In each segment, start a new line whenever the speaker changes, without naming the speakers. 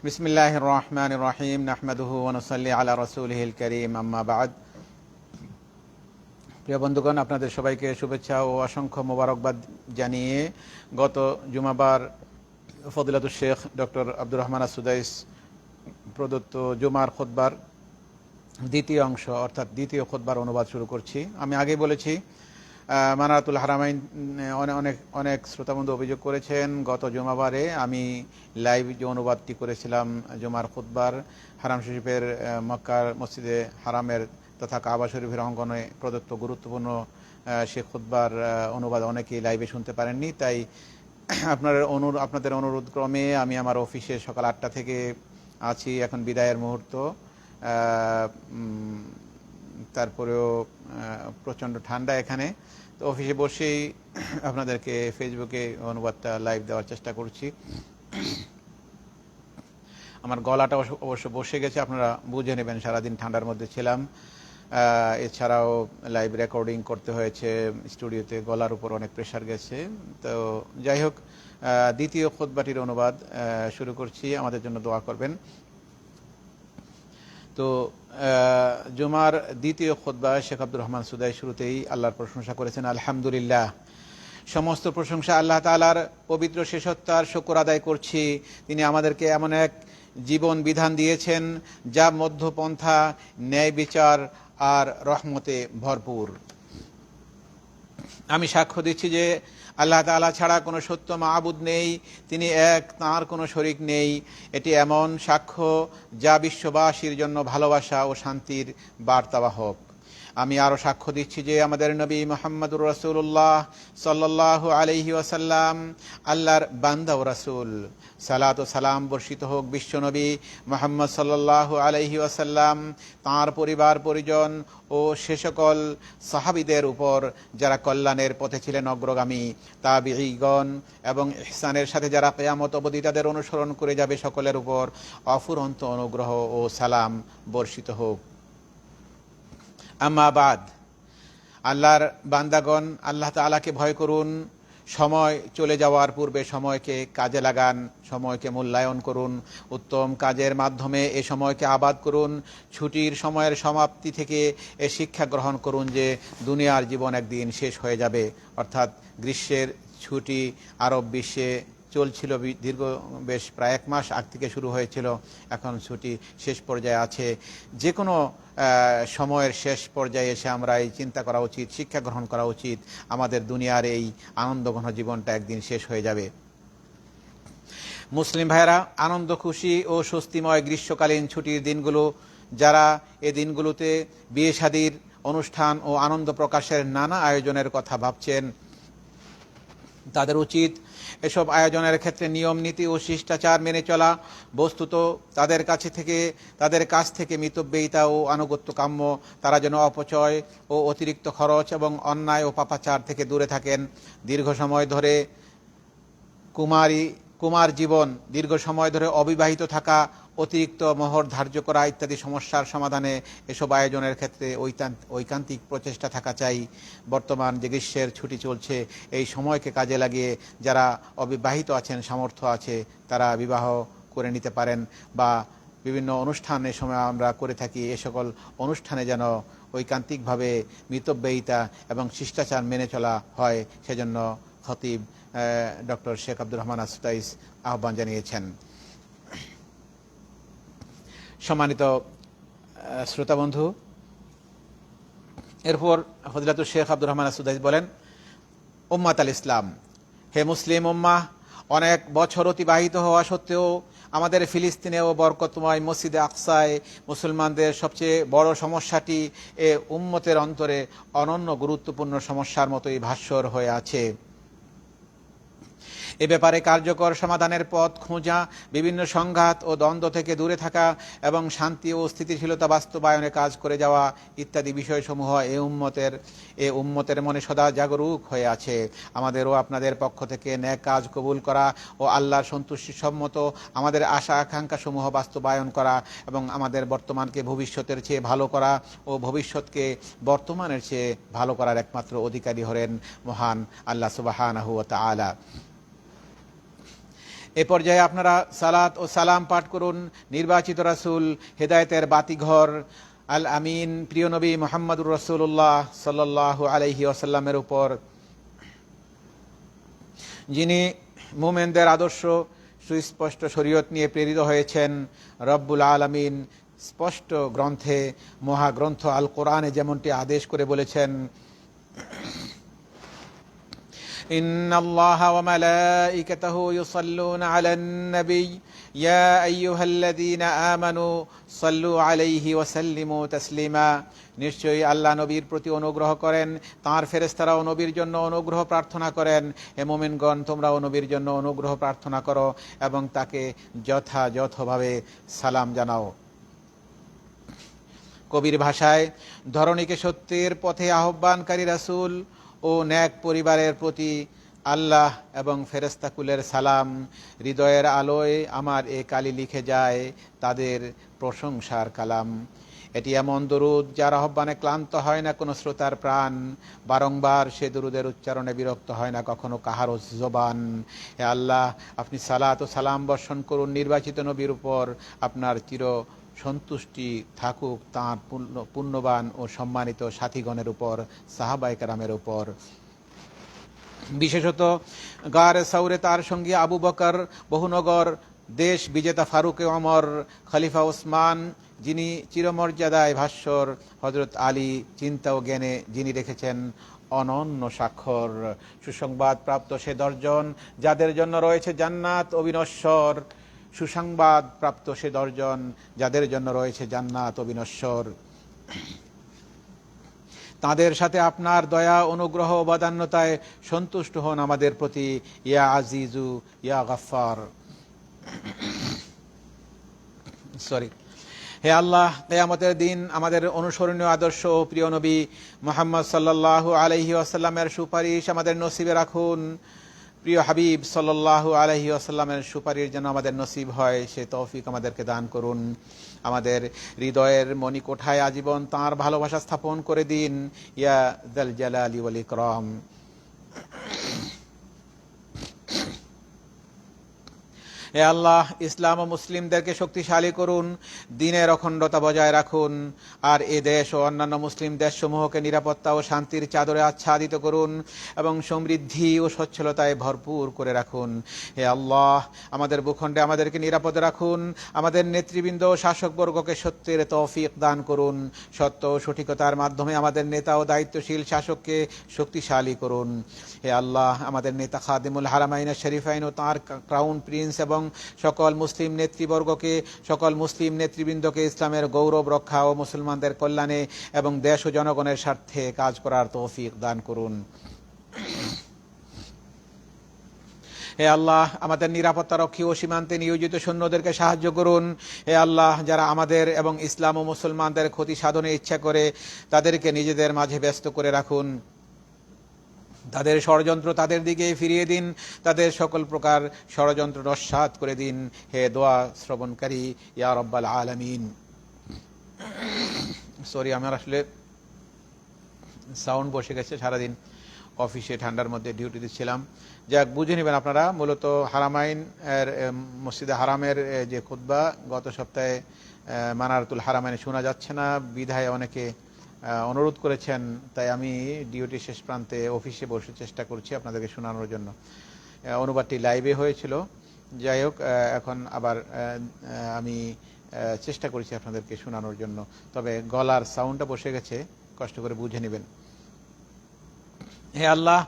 বিসমিল্লাহির রহমানির রহিম নাহমাদুহু ওয়া নুসাল্লি আলা রাসূলিহিল কারীম আম্মা বা'দ। প্রিয় বন্ধুগণ, আপনাদের সবাইকে শুভেচ্ছা ও অসংখ্য মোবারকবাদ জানিয়ে গত জুমাবার ফজিলাতুল শেখ ডক্টর আব্দুর রহমান আস-সুদাইস প্রদত্ত জুমার খুতবার দ্বিতীয় অংশ অর্থাৎ দ্বিতীয় খুতবার অনুবাদ শুরু করছি। আমি আগেই বলেছি, মানারাতুল হারামাইন অনেক শ্রোতাবন্ধু অভিযোগ করেছেন গত জুমাবারে আমি লাইভ যে অনুবাদটি করেছিলাম জুমার খুতবার হারাম শরীফের মক্কার মসজিদে হারামের তথা কাবা শরীফের অঙ্গনে প্রদত্ত গুরুত্বপূর্ণ সে খুতবার অনুবাদ অনেকেই লাইভে শুনতে পারেননি। তাই আপনাদের অনুরোধ ক্রমে আমি আমার অফিসে সকাল 8টা থেকে আছি, এখন বিদায়ের মুহূর্ত। তারপরেও প্রচণ্ড ঠান্ডা এখানে, তো অফিসে বসেই আপনাদেরকে ফেসবুকে অনুবাদটা লাইভ দেওয়ার চেষ্টা করছি। আমার গলাটা অবশ্য বসে গেছে, আপনারা বুঝে নেবেন, সারাদিন ঠান্ডার মধ্যে ছিলাম। এছাড়াও লাইভ রেকর্ডিং করতে হয়েছে স্টুডিওতে, গলার উপর অনেক প্রেশার গেছে। তো যাই হোক, দ্বিতীয় খুতবাটির অনুবাদ শুরু করছি, আমাদের জন্য দোয়া করবেন। তো জুমার দ্বিতীয় খুতবা শেখ আব্দুর রহমান সুদাই শুরুতেই আল্লাহর প্রশংসা করেছেন আলহামদুলিল্লাহ। সমস্ত প্রশংসা আল্লাহ তাআলার, পবিত্র শেষত্বার শুকর আদায় করছি। তিনি আমাদেরকে এমন এক জীবন বিধান দিয়েছেন যা মধ্যপন্থা, ন্যায় বিচার আর রহমতে ভরপুর। আমি সাক্ষ্য দিচ্ছি যে আল্লাহ তাআলা ছাড়া কোনো সত্য মাবুদ নেই, তিনি এক, তাঁর কোনো শরিক নেই। এটি এমন সাক্ষ্য যা বিশ্ববাসীর জন্য ভালোবাসা ও শান্তির বার্তাবাহক। আমি আরও সাক্ষ্য দিচ্ছি যে আমাদের নবী মুহাম্মদুর রাসূলুল্লাহ সাল্লাল্লাহু আলাইহি ওয়াসাল্লাম আল্লাহর বান্দা ও রাসূল। সালাত ও সালাম বর্ষিত হোক বিশ্বনবী মুহাম্মদ সাল্লাল্লাহু আলাইহি ওয়াসাল্লাম, তাঁর পরিবার পরিজন ও সে সকল সাহাবীদের উপর যারা কল্যাণের পথে ছিলেন অগ্রগামী, তাবিঈগণ এবং ইহসানের সাথে যারা কিয়ামত অবধি তাদের অনুসরণ করে যাবে, সকলের উপর অফুরন্ত অনুগ্রহ ও সালাম বর্ষিত হোক। আম্মা বাদ, আল্লাহর বান্দাগণ, আল্লাহ তাআলাকে ভয় করুন। সময় চলে যাওয়ার পূর্বে সময়কে কাজে লাগান, সময়কে মূল্যায়ন করুন, উত্তম কাজের মাধ্যমে এ সময়কে আবাদ করুন। ছুটির সময়ের সমাপ্তি থেকে এ শিক্ষা গ্রহণ করুন যে দুনিয়ার জীবন একদিন শেষ হয়ে যাবে। অর্থাৎ গ্রীষ্মের ছুটি আরব বিশ্বে চলছিল দীর্ঘ বেশ প্রায় 1 মাস আগ থেকে শুরু হয়েছিল, এখন ছুটি শেষ পর্যায়ে আছে। যে কোনো সময়ের শেষ পর্যায়ে এসে আমরা এই চিন্তা করা উচিত, শিক্ষা গ্রহণ করা উচিত, আমাদের দুনিয়ার এই আনন্দঘন জীবনটা একদিন শেষ হয়ে যাবে। মুসলিম ভাইয়েরা, আনন্দ খুশি ও স্বস্তিময় গ্রীষ্মকালীন ছুটির দিনগুলো, যারা এ দিনগুলোতে বিয়ে শাদীর অনুষ্ঠান ও আনন্দ প্রকাশের নানা আয়োজনের কথা ভাবছেন, তাদের উচিত এসব আয়োজনের ক্ষেত্রে নিয়ম নীতি ও শিষ্টাচার মেনে চলা। বস্তুত তাদের কাছ থেকে মিতব্যয়িতা ও আনুগত্য কাম্য। তারা যেন অপচয় ও অতিরিক্ত খরচ এবং অন্যায় ও পাপাচার থেকে দূরে থাকেন। দীর্ঘ সময় ধরে কুমার জীবন, দীর্ঘ সময় ধরে অবিবাহিত থাকা, অতিরিক্ত মোহর ধার্য করা ইত্যাদি সমস্যার সমাধানে এসব আয়োজনের ক্ষেত্রে ঐকান্তিক প্রচেষ্টা থাকা চাই। বর্তমান যে গ্রীষ্মের ছুটি চলছে, এই সময়কে কাজে লাগিয়ে যারা অবিবাহিত আছেন, সামর্থ্য আছে, তারা বিবাহ করে নিতে পারেন, বা বিভিন্ন অনুষ্ঠানে সময় আমরা করে থাকি, এ সকল অনুষ্ঠানে যেন ঐকান্তিকভাবে মিতব্যয়িতা এবং শিষ্টাচার মেনে চলা হয়, সেজন্য খতিব ডক্টর শেখ আব্দুর রহমান আস-সুদাইস আহ্বান জানিয়েছেন। সম্মানিত শ্রোতাবন্ধু, এরপর ফজিলাতুল শেখ আব্দুর রহমান আস-সুদাইস বলেন, উম্মাত আল ইসলাম, হে মুসলিম উম্মাহ, অনেক বছর অতিবাহিত হওয়া সত্ত্বেও আমাদের ফিলিস্তিনে ও বরকতময় মসজিদে আকসায় মুসলমানদের সবচেয়ে বড় সমস্যাটি এ উম্মতের অন্তরে অনন্য গুরুত্বপূর্ণ সমস্যার মতোই ভাস্বর হয়ে আছে। এ ব্যাপারে কার্যকর সমাধানের পথ খোঁজা, বিভিন্ন সংঘাত ও দ্বন্দ্ব থেকে দূরে থাকা এবং শান্তি ও স্থিতিশীলতা বাস্তবায়নে কাজ করে যাওয়া ইত্যাদি বিষয়সমূহ এ উম্মতের মনে সদা জাগরুক হয়ে আছে। আমাদেরও আপনাদের পক্ষ থেকে ন্যাক কাজ কবুল করা ও আল্লাহর সন্তুষ্টি সম্মত আমাদের আশা আকাঙ্ক্ষাসমূহ বাস্তবায়ন করা এবং আমাদের বর্তমানকে ভবিষ্যতের চেয়ে ভালো করা ও ভবিষ্যৎকে বর্তমানের চেয়ে ভালো করার একমাত্র অধিকারী হলেন মহান আল্লাহ সুবহানাহু ওয়া তাআলা। এ পর্যায়ে আপনারা সালাত ও সালাম পাঠ করুন নির্বাচিত রাসূল, হেদায়েতের বাতিঘর, আল আমিন, প্রিয় নবী মুহাম্মদুর রাসূলুল্লাহ সাল্লাল্লাহু আলাইহি ওয়াসাল্লামের উপর, যিনি মুমিনদের আদর্শ সুস্পষ্ট শরীয়ত নিয়ে প্রেরিত হয়েছেন। রব্বুল আলামিন স্পষ্ট গ্রন্থে, মহাগ্রন্থ আল কোরআনে যেমনটি আদেশ করে বলেছেন, ইন্নাল্লাহা ওয়া মালাইকাতাহু ইউসাল্লুনা আলান নবী ইয়া আইয়ুহাল্লাযীনা আমানু সাল্লু আলাইহি ওয়া সাল্লিমু তাসলিমা। নিশ্চয়ই আল্লাহ নবীর প্রতি অনুগ্রহ করেন, তাঁর ফেরেশতারাও নবীর জন্য অনুগ্রহ প্রার্থনা করেন। হে মুমিনগণ, তোমরাও নবীর জন্য অনুগ্রহ প্রার্থনা করো এবং তাকে যথাযথভাবে সালাম জানাও। কবির ভাষায়, ধরণীকে সত্যের পথে আহ্বানকারী রাসূল ও নেক পরিবারের প্রতি আল্লাহ এবং ফেরেশতাকুলের সালাম। হৃদয়ের আলোয় আমার এ কালি লিখে যায় তাদের প্রশংসার কালাম। এটি এমন দরুদ যার আহ্বানে ক্লান্ত হয় না কোনো শ্রোতার প্রাণ, বারংবার সে দরুদের উচ্চারণে বিরক্ত হয় না কখনো কাহারও জবান। হে আল্লাহ, আপনি সালাত ও সালাম বর্ষণ করুন নির্বাচিত নবীর উপর, আপনার চির সন্তুষ্টি থাকুক তাঁর পুণ্যবান ও সম্মানিত সাথীগণের উপর, সাহাবায়ে কেরামের উপর। বিশেষত গারে সাউরে তার সঙ্গী আবু বকর, বহুনগর দেশ বিজেতা ফারুকে ওমর, খলিফা ওসমান, যিনি চিরমর্যাদায় ভাস্বর, হযরত আলী, চিন্তা ও জ্ঞানে যিনি রেখেছেন অনন্য স্বাক্ষর। সুসংবাদ প্রাপ্ত সে দশজন যাদের জন্য রয়েছে জান্নাত অবিনশ্বর। সুসংবাদ প্রাপ্ত সে দশজন যাদের জন্য রয়েছে জান্নাত অবিনশ্বর। তাদের সাথে আপনার দয়া, অনুগ্রহ ও বদান্যতায় সন্তুষ্ট হন আমাদের প্রতি, ইয়া আজিজু ইয়া গফফার। হে আল্লাহ, কিয়ামতের দিন আমাদের অনুসরণীয় আদর্শ ও প্রিয় নবী মুহাম্মদ সাল্লাল্লাহু আলাইহি ওয়াসাল্লামের সুপারিশ আমাদের নসিবে রাখুন। প্রিয় হাবিব সাল্লাল্লাহু আলাইহি ওয়াসাল্লামের সুপারিশ যেন আমাদের নসিব হয়, সে তৌফিক আমাদেরকে দান করুন। আমাদের হৃদয়ের মণিকোঠায় আজীবন তাঁর ভালোবাসা স্থাপন করে দিন, ইয়া যাল জালালি ওয়াল ইকরাম। হে আল্লাহ, ইসলাম ও মুসলিমদেরকে শক্তিশালী করুন, দ্বীনের অখণ্ডতা বজায় রাখুন, আর এ দেশ ও অন্যান্য মুসলিম দেশসমূহকে নিরাপত্তা ও শান্তির চাদরে আচ্ছাদিত করুন এবং সমৃদ্ধি ও সচ্ছলতায় ভরপুর করে রাখুন। হে আল্লাহ, আমাদের ভূখণ্ডে আমাদেরকে নিরাপদে রাখুন, আমাদের নেতৃবৃন্দ ও শাসকবর্গকে সত্যের তৌফিক দান করুন, সত্য ও সঠিকতার মাধ্যমে আমাদের নেতা ও দায়িত্বশীল শাসককে শক্তিশালী করুন। হে আল্লাহ, আমাদের নেতা খাদিমুল হারামাইন শরীফাইন ও তাঁর ক্রাউন প্রিন্স এবং সকল মুসলিম নেতৃবর্গকে, সকল মুসলিম নেতৃবৃন্দকে ইসলামের গৌরব রক্ষা ও মুসলমানদের কল্যাণে এবং দেশ ও জনগণের স্বার্থে কাজ করার তৌফিক দান করুন। হে আল্লাহ, আমাদের নিরাপত্তা রক্ষী ও সীমান্তে নিয়োজিত সৈন্যদেরকে সাহায্য করুন। হে আল্লাহ, যারা আমাদের এবং ইসলাম ও মুসলমানদের ক্ষতি সাধনে ইচ্ছা করে তাদেরকে নিজেদের মাঝে ব্যস্ত করে রাখুন। তাদের ষড়যন্ত্র তাদের দিকে ফিরিয়ে দিন, তাদের সকল প্রকার ষড়যন্ত্র নস্যাৎ করে দিন। হে দোয়া শ্রবণকারী ইয়া রব্বাল আলামিন। আমার আসলে সাউন্ড বসে গেছে, সারাদিন অফিসে ঠান্ডার মধ্যে ডিউটিতে ছিলাম। যাক, বুঝে নেবেন আপনারা। মূলত হারামাইন এর মসজিদে হারামের যে খুতবা গত সপ্তাহে মানারাতুল হারামাইনে শোনা যাচ্ছে না বিধায় অনেকে অনুরোধ করেছেন, তাই আমি ডিউটি শেষ প্রান্তে অফিসে বসে চেষ্টা করছি আপনাদেরকে শোনানোর জন্য। অনুবাদটি লাইভে হয়েছিল, যাই হোক এখন আবার আমি চেষ্টা করছি আপনাদেরকে শোনানোর জন্য, তবে গলার সাউন্ডটা বসে গেছে, কষ্ট করে বুঝে নেবেন। হে আল্লাহ,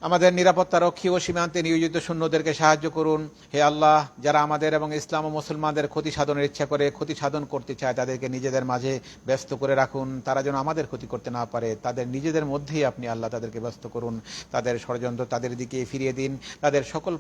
আমাদের নিরাপত্তা রক্ষী ও সীমান্তে নিয়োজিত সৈন্যদেরকে সাহায্য করুন। হে আল্লাহ, যারা আমাদের এবং ইসলাম ও মুসলমানদের ক্ষতি সাধনের ইচ্ছা করে ক্ষতি সাধন করতে চায় তাদেরকে নিজেদের মাঝে ব্যস্ত করে রাখুন, তারা যেন আমাদের ক্ষতি করতে না পারে। তাদের নিজেদের মধ্যেই আপনি আল্লাহ তাদেরকে ব্যস্ত করুন, তাদের ষড়যন্ত্র তাদের দিকে ফিরিয়ে দিন, তাদের সকল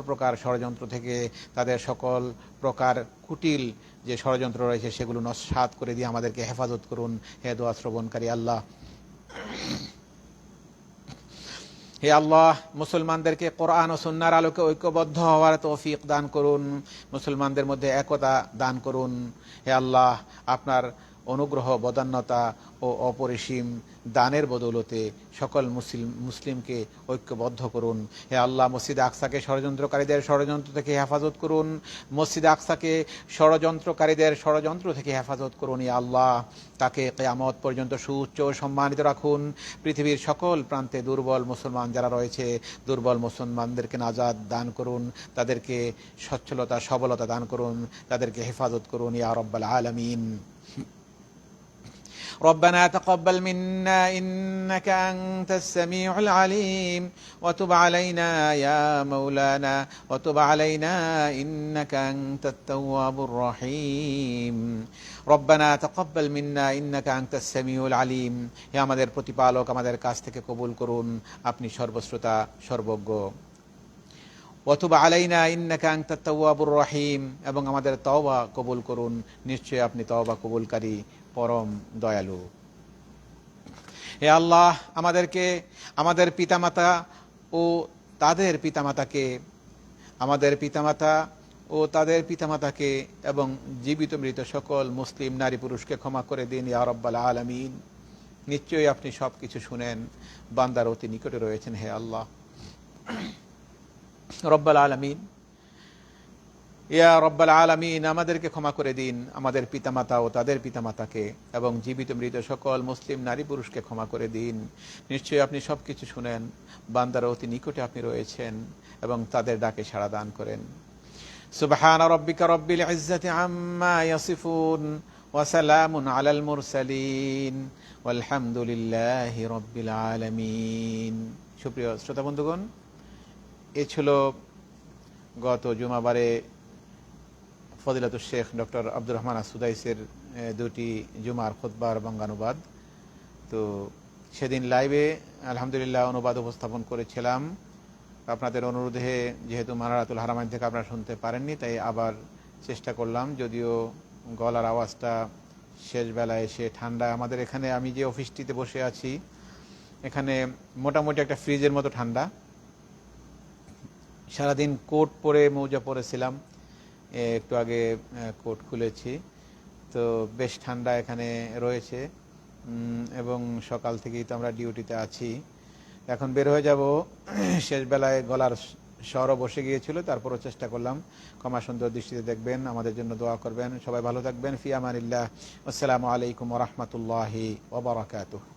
প্রকার ষড়যন্ত্র থেকে, তাদের সকল প্রকার কুটিল যে ষড়যন্ত্র রয়েছে সেগুলো নস্যাৎ করে দিয়ে আমাদেরকে হেফাজত করুন। হে দোয়া শ্রবণকারী আল্লাহ। হে আল্লাহ, মুসলমানদেরকে কোরআন ও সুন্নাহর আলোকে ঐক্যবদ্ধ হওয়ার তৌফিক দান করুন, মুসলমানদের মধ্যে একতা দান করুন। হে আল্লাহ, আপনার অনুগ্রহ বদান্যতা ও অপরিসীম দানের বদৌলতে সকল মুসলিমকে ঐক্যবদ্ধ করুন। হে আল্লাহ, মসজিদে আকসাকে ষড়যন্ত্রকারীদের ষড়যন্ত্র থেকে হেফাজত করুন। মসজিদে আকসাকে ষড়যন্ত্রকারীদের ষড়যন্ত্র থেকে হেফাজত করুন। হে আল্লাহ, তাকে কিয়ামত পর্যন্ত সুউচ্চ ও সম্মানিত রাখুন। পৃথিবীর সকল প্রান্তে দুর্বল মুসলমান যারা রয়েছে, দুর্বল মুসলমানদেরকে নাজাত দান করুন, তাদেরকে সচ্ছলতা সবলতা দান করুন, তাদেরকে হেফাজত করুন ইয়া রাব্বাল আলামিন। ربنا تقبل منا إنك أنت السميع العليم وتب علينا يا مولانا وتب علينا إنك أنت التواب الرحيم ربنا تقبل منا إنك أنت السميع العليم হে আমাদের প্রতিপালক, আমাদের কাছ থেকে কবুল করুন, আপনি সর্বশ্রোতা সর্বজ্ঞ। ওয়াতুব আলাইনা ইন্নাকা আনতাত তাওয়াবুর রহিম, এবং আমাদের তওবা কবুল করুন, নিশ্চয়ই আপনি তওবা কবুলকারী পরম দয়ালু। হে আল্লাহ, আমাদেরকে, আমাদের পিতামাতা ও তাদের পিতামাতাকে, আমাদের পিতামাতা ও তাদের পিতামাতাকে এবং জীবিত মৃত সকল মুসলিম নারী পুরুষকে ক্ষমা করে দিন ইয়া রাব্বাল আলামিন। নিশ্চয়ই আপনি সব কিছু শুনেন, বান্দার অতি নিকটে রয়েছেন। হে আল্লাহ রব্বাল আলামিন, ইয়া রব্বাল আলামিন, আমাদেরকে ক্ষমা করে দিন, আমাদের পিতামাতা ও তাদের পিতামাতাকে এবং জীবিত মৃত সকল মুসলিম নারী পুরুষকে ক্ষমা করে দিন। নিশ্চয়ই আপনি সব কিছু শুনেন, বান্দার অতি নিকটে আপনি রয়েছেন এবং তাদের ডাকে সাড়া দান করেন। সুবহান রাব্বিকা রব্বিল ইজ্জাতি আম্মা ইয়াসিফুন ওয়া সালামুন আলাল মুরসালিন ওয়ালহামদুলিল্লাহি রাব্বিল আলামিন। সুপ্রিয় শ্রোতা বন্ধুগণ, এ ছিল গত জুমাবারে ফজিলাতুল শেখ ডক্টর আব্দুর রহমান আসুদাইসের দুটি জুমার খুতবার বঙ্গানুবাদ। তো সেদিন লাইভে আলহামদুলিল্লাহ অনুবাদ উপস্থাপন করেছিলাম। আপনাদের অনুরোধে যেহেতু মানারাতুল হারামাইন থেকে আপনারা শুনতে পারেননি, তাই আবার চেষ্টা করলাম, যদিও গলার আওয়াজটা শেষ বেলায় এসে ঠান্ডা। আমাদের এখানে, আমি যে অফিসটিতে বসে আছি, এখানে মোটামুটি একটা ফ্রিজের মতো ঠান্ডা। সারাদিন কোট পরে মৌজা পরেছিলাম, একটু আগে কোট খুলেছি, তো বেশ ঠান্ডা এখানে রয়েছে এবং সকাল থেকেই তো আমরা ডিউটিতে আছি। এখন বের হয়ে যাব, শেষ বেলায় গলার স্বরও বসে গিয়েছিল, তারপরও চেষ্টা করলাম। ক্ষমা সুন্দর দৃষ্টিতে দেখবেন, আমাদের জন্য দোয়া করবেন। সবাই ভালো থাকবেন। ফি আমানিল্লাহ। আসসালামু আলাইকুম ওয়া রাহমাতুল্লাহি ওয়া বারাকাতুহু।